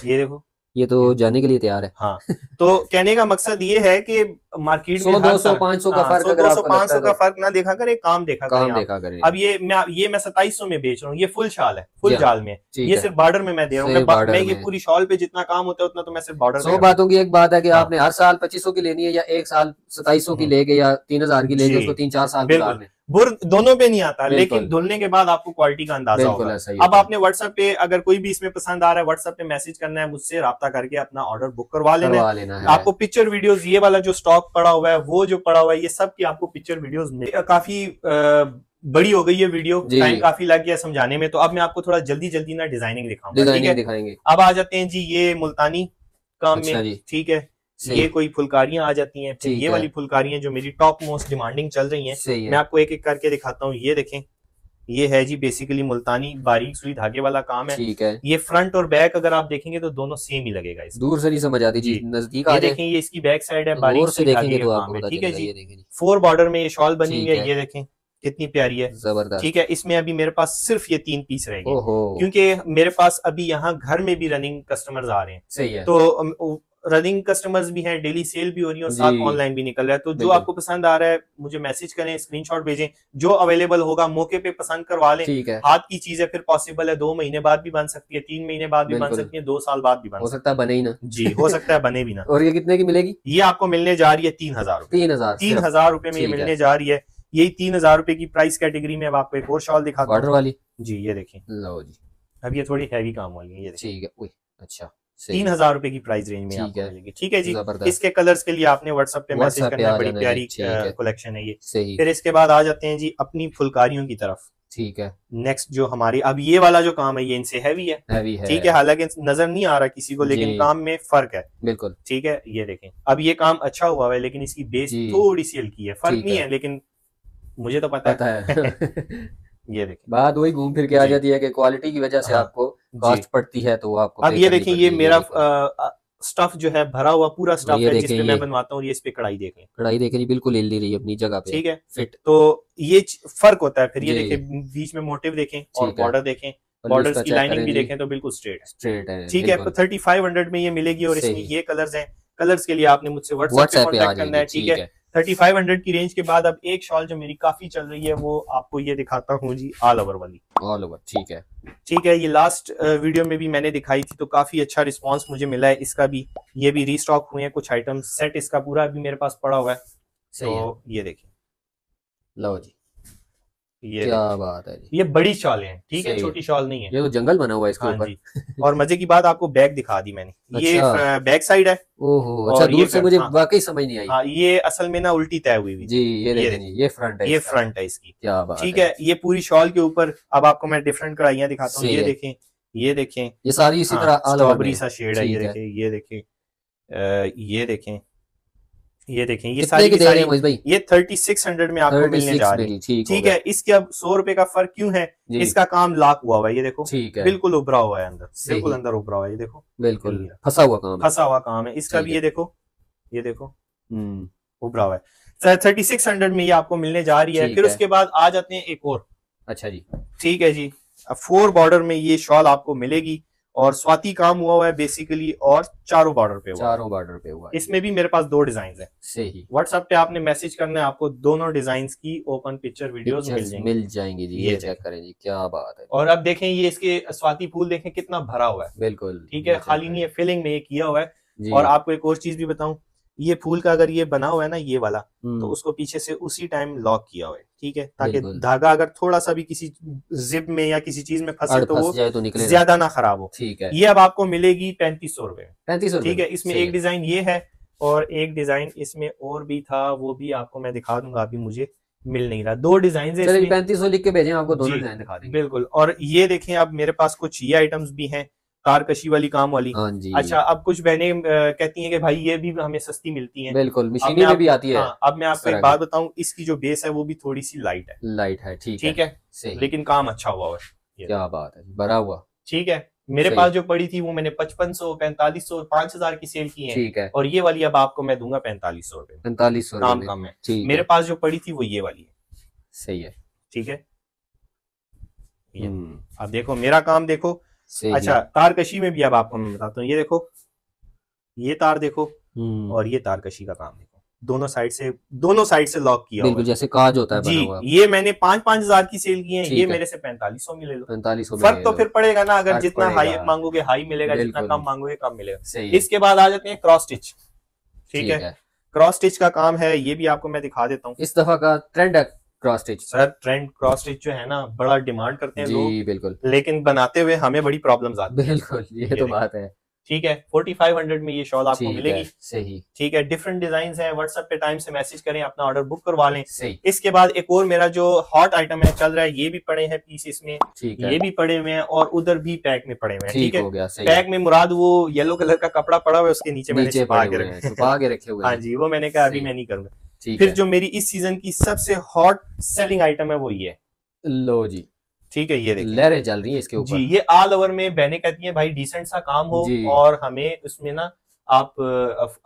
S1: ये देखो, ये तो जाने के लिए तैयार है। हाँ, तो कहने का मकसद ये है कि मार्केट में 100, 200, 500 का फर्क, 200, 500 का फर्क ना देखा करे, काम देखा करे। अब ये मैं 2700 में बेच रहा हूँ, ये फुल शाल है, फुल जाल में, ये सिर्फ बॉर्डर में मैं दे रहा हूँ। मैं ये पूरी शॉल पे जितना काम होता है उतना तो मैं सिर्फ बॉर्डर। 100 बातों की एक बात है कि आपने हर साल 2500 की लेनी है, या एक साल 2700 की लेके, या 3000 की लेके, उसको 3-4 साल बुर दोनों पे नहीं आता, लेकिन धुलने के बाद आपको क्वालिटी का अंदाजा होगा। अब आपने व्हाट्सएप पे अगर कोई भी इसमें पसंद आ रहा है, व्हाट्सएप पे मैसेज करना है, मुझसे राब्ता करके अपना ऑर्डर बुक करवा लेना है। आपको पिक्चर वीडियोस, ये वाला जो स्टॉक पड़ा हुआ है, वो जो पड़ा हुआ है, ये सब की आपको पिक्चर वीडियोस काफी बड़ी हो गई है वीडियो, टाइम काफी लग गया समझाने में, तो अब मैं आपको थोड़ा जल्दी जल्दी ना डिजाइनिंग दिखाऊंगा, ठीक है। अब आ जाते हैं जी ये मुल्तानी काम में, ठीक है। ये कोई फुलकारियां आ जाती हैं, फिर ये वाली फुलकारियां जो मेरी टॉप मोस्ट डिमांडिंग चल रही हैं, मैं आपको एक एक करके दिखाता हूँ। ये देखें, ये है जी बेसिकली मुल्तानी बारीक सुई धागे वाला काम है, ठीक है। ये फ्रंट और बैक अगर आप देखेंगे तो दोनों सेम ही लगेगा, दूर से नहीं समझ आती जी, नजदीक ये देखें, ये इसकी बैक साइड है, बारीक सुई धागे का काम है, ठीक है जी। 4 बॉर्डर में ये शॉल बनी हुई है, ये देखें कितनी प्यारी है, जबरदस्त, ठीक है। इसमें अभी मेरे पास सिर्फ ये 3 पीस रहेंगे, क्योंकि मेरे पास अभी यहाँ घर में भी रनिंग कस्टमर्स आ रहे हैं, सही है। तो रनिंग कस्टमर्स भी हैं, डेली सेल भी हो रही है और साथ ऑनलाइन भी निकल रहा है। तो जो आपको पसंद आ रहा है मुझे मैसेज करें, स्क्रीनशॉट भेजें, जो अवेलेबल होगा मौके पे पसंद करवा लें, ठीक है। हाथ की चीज है, फिर पॉसिबल है 2 महीने बाद भी बन सकती है, 3 महीने बाद भी बन सकती है, 2 साल बाद भी बन सकता है, बने ही ना जी, हो सकता है बने भी ना। और ये कितने की मिलेगी? ये आपको मिलने जा रही है 3000 3000 रुपए में ये मिलने जा रही है। यही 3000 रुपए की प्राइस कैटेगरी में अब आपको एक और शॉल दिखाता हूं वाली जी, ये देखें, लो जी, अब ये थोड़ी हैवी काम वाली है, ये ठीक है। अच्छा, 3000 रुपए की प्राइस रेंज में आपको मिलेगी, ठीक है जी। इसके कलर्स के लिए आपने व्हाट्सएप पे मैसेज करना है, बड़ी प्यारी कलेक्शन है ये। फिर इसके बाद आ जाते हैं जी अपनी फुलकारियों की तरफ, ठीक है। नेक्स्ट जो हमारी अब ये वाला जो काम है, ये इनसे हैवी है, ठीक है। हालांकि नजर नहीं आ रहा किसी को, लेकिन काम में फर्क है, बिल्कुल, ठीक है। ये देखें, अब ये काम अच्छा हुआ है, लेकिन इसकी बेस थोड़ी सी हल्की है, फर्क नहीं है, लेकिन मुझे तो पता है। ये देखिए, बात वही घूम फिर के आ जाती है कि क्वालिटी की वजह से आपको कॉस्ट पड़ती है, तो आपको अब ये देखिए, ये मेरा स्टफ जो है भरा हुआ पूरा स्टफ है, जिस पे मैं बनवाता हूँ। ये इस पे कढ़ाई देखें, कढ़ाई देखें, बिल्कुल हिल रही है अपनी जगह पे, ठीक है, फिट। तो ये फर्क होता है। फिर ये देखें, बीच में मोटिव देखें और बॉर्डर देखें, बॉर्डर्स की लाइनिंग भी देखें तो बिल्कुल स्ट्रेट है, ठीक है। 3500 में ये मिलेगी और इसमें ये कलर्स हैं। कलर्स के लिए आपने मुझसे व्हाट्सएप पे कांटेक्ट करना है, ठीक है। 3500 की रेंज के बाद अब एक शॉल जो मेरी काफी चल रही है, वो आपको ये दिखाता हूँ जी, ऑल ओवर वाली, ऑल ओवर, ठीक है, ठीक है। ये लास्ट वीडियो में भी मैंने दिखाई थी, तो काफी अच्छा रिस्पांस मुझे मिला है इसका भी। ये भी रीस्टॉक हुए हैं कुछ आइटम, सेट इसका पूरा भी मेरे पास पड़ा हुआ है, तो ये देखिए, लो जी, ये क्या बात है, ये बड़ी शॉल है, ठीक है, छोटी शॉल नहीं है, ये तो जंगल बना हुआ है इसके ऊपर। और मजे की बात, आपको बैग दिखा दी मैंने, ये बैक साइड है। ओहो, अच्छा, दूर से मुझे वाकई समझ नहीं आई। हाँ, ये असल में ना उल्टी तय हुई हुई जी, ये फ्रंट है, ये फ्रंट है इसकी, क्या बात, ठीक है। ये पूरी शॉल के ऊपर अब आपको मैं डिफरेंट कढ़ाइयां दिखाता हूँ। ये देखें, ये देखें, ये सारी इसी तरह स्ट्रॉबेरी सा शेड है, ये देखें, ये देखें, ये देखें, ये देखें, ये सारी की सारी ये 3600 में आपको मिलने जा रही है, ठीक है। इसके अब 100 रुपए का फर्क क्यों है? इसका काम लॉक हुआ है, ये देखो, बिल्कुल उभरा हुआ है अंदर, बिल्कुल अंदर उभरा हुआ है, ये देखो, बिल्कुल फंसा हुआ काम है इसका भी। ये देखो, ये देखो, उभरा हुआ है। 3600 में ये आपको मिलने जा रही है। फिर उसके बाद आ जाते हैं एक और, अच्छा जी, ठीक है जी। 4 बॉर्डर में ये शॉल आपको मिलेगी और स्वाति काम हुआ है बेसिकली, और चारों बॉर्डर पे हुआ है। इसमें भी मेरे पास 2 डिजाइन है, सही। व्हाट्सएप पे आपने मैसेज करना है, आपको दोनों डिजाइन की ओपन पिक्चर वीडियोस मिल जाएंगी जी। ये चेक करें जी, क्या बात है। और अब देखें, ये इसके स्वाति फूल देखें कितना भरा हुआ है, बिल्कुल, ठीक है, खाली नहीं है, फिलिंग में ये किया हुआ है। और आपको एक और चीज भी बताऊं, ये फूल का अगर ये बना हुआ है ना, ये वाला, तो उसको पीछे से उसी टाइम लॉक किया हुआ है, ठीक है, ताकि धागा अगर थोड़ा सा भी किसी जिप में या किसी चीज में फंसे तो वो ज्यादा ना खराब हो, ठीक है। ये अब आपको मिलेगी 3500 रुपए, 3500, ठीक है। इसमें एक डिजाइन ये है और एक डिजाइन इसमें और भी था, वो भी आपको मैं दिखा दूंगा, अभी मुझे मिल नहीं रहा। 2 डिजाइन है, 3500 लिख के भेजें, आपको दोनों डिजाइन दिखा देंगे, बिल्कुल। और ये देखें, अब मेरे पास कुछ ये आइटम्स भी हैं, तारकशी वाली काम वाली। हाँ जी। अच्छा, अब कुछ बहनें कहती हैं कि भाई ये भी हमें सस्ती मिलती हैं, बिल्कुल, मशीनी में भी आती है। हाँ, अब मैं आपको एक बात बताऊं, इसकी जो बेस है वो भी थोड़ी सी लाइट है, ठीक है, लेकिन काम अच्छा हुआ है, क्या बात है, भरा हुआ, ठीक है। मेरे पास जो पड़ी थी वो मैंने 5500, 4500, 5000 की सेल की है, ठीक है। और ये वाली अब आपको मैं दूंगा 4500 रुपए, 4500 काम कम है। मेरे पास जो पड़ी थी वो ये वाली है, सही है, ठीक है। अब देखो मेरा काम देखो, अच्छा, तारकशी में भी अब आपको मैं बताता हूँ, ये देखो, ये तार देखो, और ये तारकशी का काम देखो, दोनों साइड से लॉक किया, बिल्कुल जैसे काज होता है जी। ये मैंने 5-5000 की सेल की है, ये मेरे से 4500 में ले लो, 4500 फर्क तो फिर पड़ेगा ना, अगर जितना हाई मांगोगे हाई मिलेगा, जितना कम मांगोगे कम मिलेगा। इसके बाद आ जाते हैं क्रॉस स्टिच, ठीक है। क्रॉस स्टिच का काम है, ये भी आपको मैं दिखा देता हूँ। इस दफा का ट्रेंड है
S2: cross stitch
S1: sir, trend cross stitch जो है ना बड़ा डिमांड करते हैं लोग,
S2: बिल्कुल,
S1: लेकिन बनाते हुए हमें बड़ी प्रॉब्लम्स आती है।
S2: बिल्कुल, ये तो बात है।
S1: ठीक है, 4500 में ये शॉल आपको मिलेगी।
S2: सही,
S1: ठीक है, डिफरेंट डिजाइन है। व्हाट्सएप पे टाइम से मैसेज करें, अपना ऑर्डर बुक करवा लें।
S2: सही।
S1: इसके बाद एक और मेरा जो हॉट आइटम है चल रहा है, ये भी पड़े हैं पीस इसमें, ये भी पड़े हुए हैं और उधर भी पैक में पड़े हुए हैं। ठीक है, पैक में मुराद वो येलो कलर का कपड़ा पड़ा हुआ है, उसके नीचे मैंने छुपा के रखे हुए। हाँ जी, वो मैंने कहा अभी मैं नहीं करूंगा। फिर जो मेरी इस सीजन की सबसे हॉट सेलिंग आइटम है वो ये, लो जी। ठीक है, ये देखिए
S2: लहरें चल रही हैं इसके ऊपर
S1: जी। ये ऑल ओवर में बहने कहती हैं भाई डिसेंट सा काम हो और हमें उसमें ना आप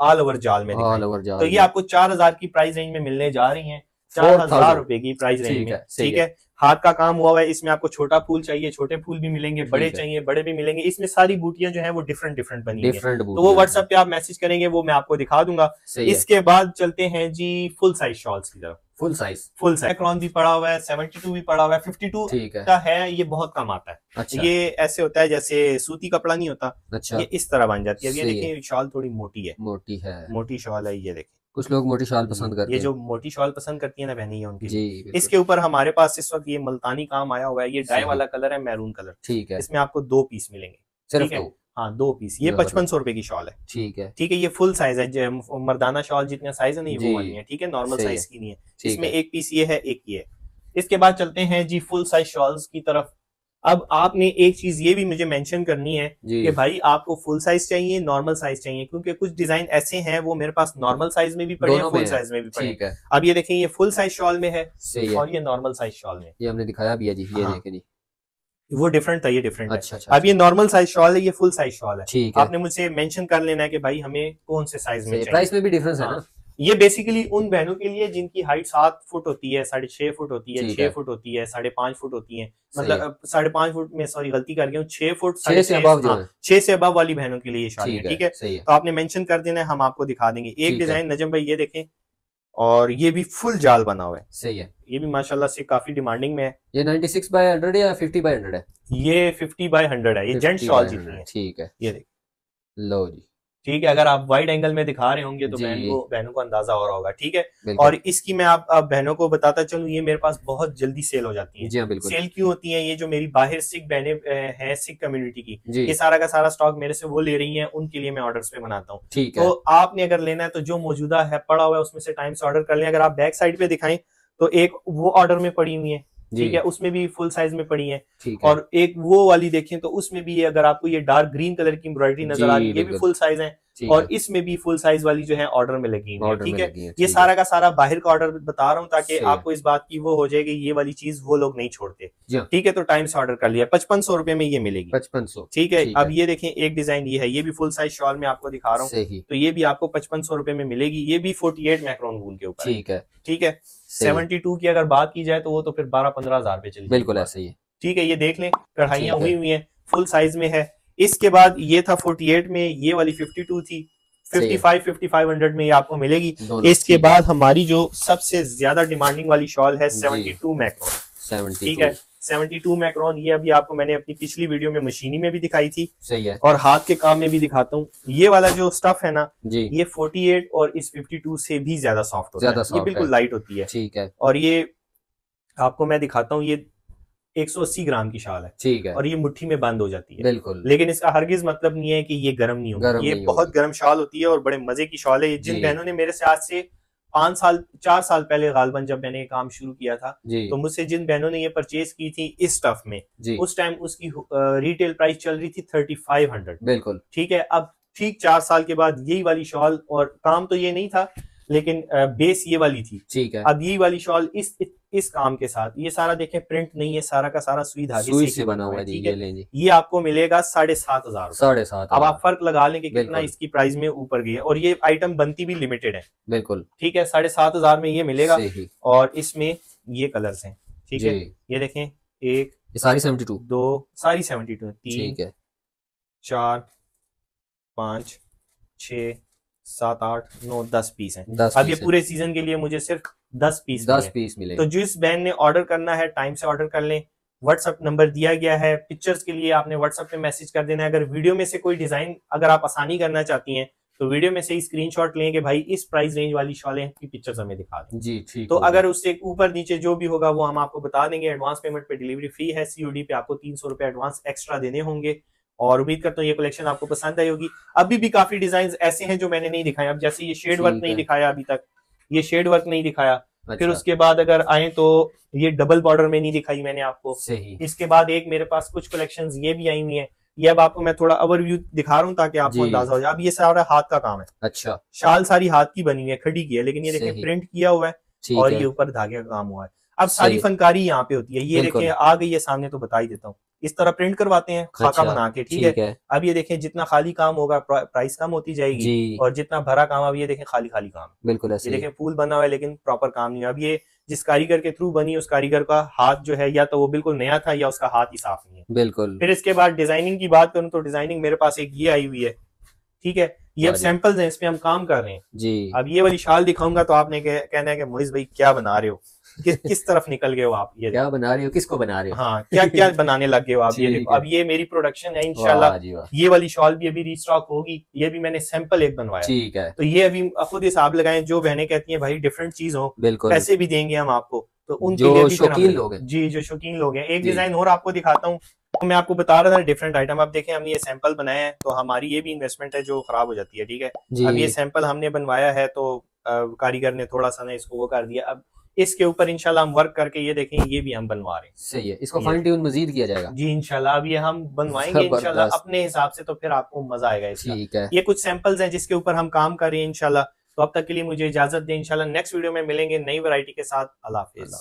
S1: ऑल ओवर जाल में दिखाएं। तो ये आपको 4000 की प्राइस रेंज में मिलने जा रही हैं, 4000 रुपए की प्राइस रेंज में। ठीक है, हाथ का काम हुआ है। इसमें आपको छोटा फूल चाहिए, छोटे फूल भी मिलेंगे, बड़े चाहिए, बड़े भी मिलेंगे। इसमें सारी बूटियां जो है वो डिफरेंट बनी है, तो वो व्हाट्सएप पे आप मैसेज करेंगे, वो मैं आपको दिखा दूंगा। इसके बाद चलते हैं जी फुल साइज शॉल्स की तरफ। फुल साइज मैक्रॉन भी पड़ा हुआ है, 72 भी पड़ा हुआ है, 52 का है। ये बहुत कम आता है। अच्छा। ये ऐसे होता है जैसे सूती कपड़ा नहीं होता। अच्छा। ये इस तरह बन जाती है। ये देखिए शॉल थोड़ी मोटी है, मोटी शॉल है। ये देखिए
S2: कुछ लोग मोटी शॉल पसंद करते हैं।
S1: ये जो मोटी शॉल पसंद करती है ना बहनी, है उनकी जी। इसके ऊपर हमारे पास इस वक्त ये मुल्तानी काम आया हुआ है। ये डाई वाला कलर है, मैरून कलर। ठीक है, इसमें आपको 2 पीस मिलेंगे। ठीक है, हाँ 2 पीस। ये 5500 रुपए की शॉल है। ठीक है, ये फुल साइज है। मर्दाना शॉल जितना साइज है नहीं वो वाली है। ठीक है, नॉर्मल साइज की नहीं है। इसमें 1 पीस ये है, 1 ये है। इसके बाद चलते हैं जी फुल साइज शॉल्स की तरफ। अब आपने एक चीज ये भी मुझे मेंशन करनी है कि भाई आपको फुल साइज चाहिए, नॉर्मल साइज चाहिए, क्योंकि कुछ डिजाइन ऐसे हैं वो मेरे पास नॉर्मल साइज में भी पड़े हैं, फुल साइज में भी पड़े हैं। अब ये देखें, ये फुल साइज शॉल में है और ये नॉर्मल साइज शॉल में।
S2: ये हमने दिखाया भी है जी, ये देखें जी,
S1: वो डिफरेंट था, ये डिफरेंट है। अच्छा। अब ये नॉर्मल साइज शॉल है, ये फुल साइज शॉल है। ठीक है, आपने मुझसे मेंशन कर लेना है कि भाई हमें कौन से साइज में चाहिए।
S2: प्राइस में भी डिफरेंस है ना।
S1: ये बेसिकली उन बहनों के लिए जिनकी हाइट 7 फुट होती है, 6.5 फुट होती है, 6 फुट होती है, 5.5 फुट होती है। मतलब 5.5 फुट में, सॉरी गलती कर गया हूँ, 6 फुट 6 से अबव वाली बहनों के लिए ये शादी है। ठीक है, तो आपने मेंशन कर देना है, हम आपको दिखा देंगे। एक डिजाइन नजम भाई ये देखें, और ये भी फुल जाल बना हुआ है। सही है, ये भी माशाल्लाह से काफी डिमांडिंग में है।
S2: ये 96/100 या 50/100 है?
S1: ये 50/100 है। ये जेंट शॉल जितनी है। ठीक है, ये देख लो जी। ठीक है, अगर आप वाइड एंगल में दिखा रहे होंगे तो बहनों को अंदाजा हो रहा होगा। ठीक है, और इसकी मैं आप बहनों को बताता चलूं, ये मेरे पास बहुत जल्दी सेल हो जाती है। जी हाँ, बिल्कुल। सेल क्यों होती है? ये जो मेरी बाहर सिख बहनें हैं, सिख कम्युनिटी की, ये सारा का सारा स्टॉक मेरे से वो ले रही हैं, उनके लिए मैं ऑर्डर्स पे बनाता हूँ। तो आपने अगर लेना है तो जो मौजूदा है पड़ा हुआ है उसमें से टाइम से ऑर्डर कर लें। अगर आप बैक साइड पे दिखाएं तो एक वो ऑर्डर में पड़ी हुई है, ठीक है, उसमें भी फुल साइज में पड़ी है। और एक वो वाली देखें तो उसमें भी अगर आपको ये डार्क ग्रीन कलर की एम्ब्रॉयडरी नजर आ रही है, ये भी फुल साइज है। और इसमें भी फुल साइज वाली जो है ऑर्डर में लगी हुई है। ठीक है, ये सारा का सारा बाहर का ऑर्डर बता रहा हूँ ताकि आपको इस बात की वो हो जाएगी, ये वाली चीज वो लोग नहीं छोड़ते। ठीक है, तो टाइम से ऑर्डर कर लिया। 5500 रुपए में ये मिलेगी। 5500। ठीक है, अब ये देखें एक डिजाइन ये है, ये भी फुल साइज शॉल में आपको दिखा रहा हूँ, तो ये भी आपको 5500 रुपए में मिलेगी। ये भी 48 मैक्रोन वूल के ऊपर। ठीक है, ठीक है। 72 की अगर बात की जाए तो वो तो फिर 12-15 हजार पे चली। बिल्कुल ऐसे ही है। ठीक है, ये देख लें, कढ़ाइयां हुई हुई है, फुल साइज में है। इसके बाद ये था 48 में, ये वाली 52 थी। 5500 में ये आपको मिलेगी। इसके बाद हमारी जो सबसे ज्यादा डिमांडिंग वाली शॉल है 72 मैक्रोन। ठीक है, 72 मैक्रोन, ये अभी आपको मैंने अपनी पिछली वीडियो में मशीनी में भी दिखाई थी। सही है, और हाथ के काम में भी दिखाता हूँ। ये वाला जो स्टफ है ना, ये 48 और इस 52 से भी ज्यादा सॉफ्ट होता है। ये बिल्कुल लाइट होती है। ठीक है, और ये आपको मैं दिखाता हूँ, ये 180 ग्राम की शाल है। ठीक है, और ये मुट्ठी में बंद हो जाती है। बिल्कुल, लेकिन इसका हरगिज मतलब नहीं है कि ये गर्म नहीं होगी। ये बहुत गर्म शाल होती है और बड़े मजे की शाल है। जिन बहनों ने मेरे से आज से 4 साल पहले गालबन जब मैंने ये काम शुरू किया था, तो मुझसे जिन बहनों ने ये परचेज की थी इस स्टफ में, उस टाइम उसकी रिटेल प्राइस चल रही थी 3500। बिल्कुल, ठीक है। अब ठीक 4 साल के बाद यही वाली शॉल, और काम तो ये नहीं था लेकिन बेस ये वाली थी। ठीक है, अब यही वाली शॉल इस काम के साथ, ये सारा देखें प्रिंट नहीं है, सारा का सारा सुई धागे से बना हुआ है। ठीक है, ये आपको मिलेगा 7500। 7500। अब आप फर्क लगा लें कि कितना इसकी प्राइस में ऊपर गई है, और ये आइटम बनती भी लिमिटेड है। बिल्कुल, ठीक है, 7500 में ये मिलेगा। और इसमें ये कलर्स हैं। ठीक है, ये देखें, एक, सारी 72, 2, सारी 72, 3, 4, 5, 6, 7, 8, 9, 10 पीस हैं। अब ये पूरे सीजन के लिए मुझे सिर्फ 10 पीस मिले। तो जिस बहन ने ऑर्डर करना है टाइम से ऑर्डर कर लें। व्हाट्सएप नंबर दिया गया है, पिक्चर्स के लिए आपने व्हाट्सएप पे मैसेज कर देना है। अगर वीडियो में से कोई डिजाइन अगर आप आसानी करना चाहती हैं तो वीडियो में से ही स्क्रीनशॉट लेंगे भाई इस प्राइस रेंज वाली शॉलें की पिक्चर्स हमें दिखा दें
S2: जी, ठीक।
S1: तो अगर उससे ऊपर नीचे जो भी होगा वो हम आपको बता देंगे। एडवांस पेमेंट पे डिलीवरी फ्री है, सीओडी पे आपको 300 रुपए एडवांस एक्स्ट्रा देने होंगे। और उम्मीद करता हूँ ये कलेक्शन आपको पसंद आई होगी। अभी भी काफी डिजाइन ऐसे हैं जो मैंने नहीं दिखाया, अब जैसे ये शेड वर्क नहीं दिखाया अभी तक, ये शेड वर्क नहीं दिखाया। अच्छा। फिर उसके बाद अगर आए तो ये डबल बॉर्डर में नहीं दिखाई मैंने आपको। सही। इसके बाद एक मेरे पास कुछ कलेक्शंस ये भी आई हुई हैं, ये अब आपको मैं थोड़ा ओवरव्यू दिखा रहा हूँ ताकि आपको अंदाजा हो जाए। अब ये सारा हाथ का काम है। अच्छा। शाल सारी हाथ की बनी हुई है, खड़ी की है, लेकिन ये देखिए प्रिंट किया हुआ है और ये ऊपर धागे का काम हुआ है। अब सारी फनकारी यहाँ पे होती है। ये देखिए आ गई है सामने तो बता ही देता हूँ। इस तरह प्रिंट करवाते हैं खाका बना के, ठीक है। अब ये देखें जितना खाली काम होगा प्राइस कम होती जाएगी, और जितना भरा काम अब ये देखें खाली खाली काम। बिल्कुल ऐसे। ये देखें फूल बना हुआ है लेकिन प्रॉपर काम नहीं है। अब ये जिस कारीगर के थ्रू बनी उस कारीगर का हाथ जो है या तो वो बिल्कुल नया था या उसका हाथ ही साफ नहीं है। बिल्कुल। फिर इसके बाद डिजाइनिंग की बात करूं तो डिजाइनिंग मेरे पास एक ये आई हुई है, ठीक है। ये अब सैंपल्स हैं, इस पे हम काम कर रहे हैं जी। अब ये वाली शाल दिखाऊंगा तो आपने कहना है कि मोइज भाई क्या बना रहे हो, किस तरफ निकल गए हो आप, ये क्या बना रहे हो, किसको बना रहे हो, हाँ क्या क्या बनाने लग गए हो आप। ये देखो अब ये मेरी प्रोडक्शन है इंशाल्लाह। ये वाली शॉल भी अभी रीस्टॉक होगी, ये भी मैंने सैंपल एक बनवाया, ठीक है। तो ये अभी खुद हिसाब लगाएं, जो बहनें कहती हैं भाई डिफरेंट चीज हो, पैसे भी देंगे हम आपको, तो उनके लिए शौकीन लोग हैं जी, जो शौकीन लोग हैं। एक डिजाइन और आपको दिखाता हूँ, तो मैं आपको बता रहा था डिफरेंट आइटम। अब देखें हमने ये सैंपल बनाया है, तो हमारी ये भी इन्वेस्टमेंट है जो खराब हो जाती है, ठीक है। अब ये सैंपल हमने बनवाया है तो कारीगर ने थोड़ा सा ना इसको वो कर दिया। अब इसके ऊपर इंशाल्लाह हम वर्क करके ये देखें ये भी हम बनवा रहे हैं। सही है, इसको फाइन ट्यून मजीद किया जाएगा जी इंशाल्लाह। अब ये हम बनवाएंगे इंशाल्लाह अपने हिसाब से, तो फिर आपको मजा आएगा इसका। ठीक है, ये कुछ सैंपल्स हैं जिसके ऊपर हम काम कर रहे हैं इंशाल्लाह। तो अब तक के लिए मुझे इजाजत दें, इंशाल्लाह नेक्स्ट वीडियो में मिलेंगे नई वैरायटी के साथ। अल्लाह हाफिज।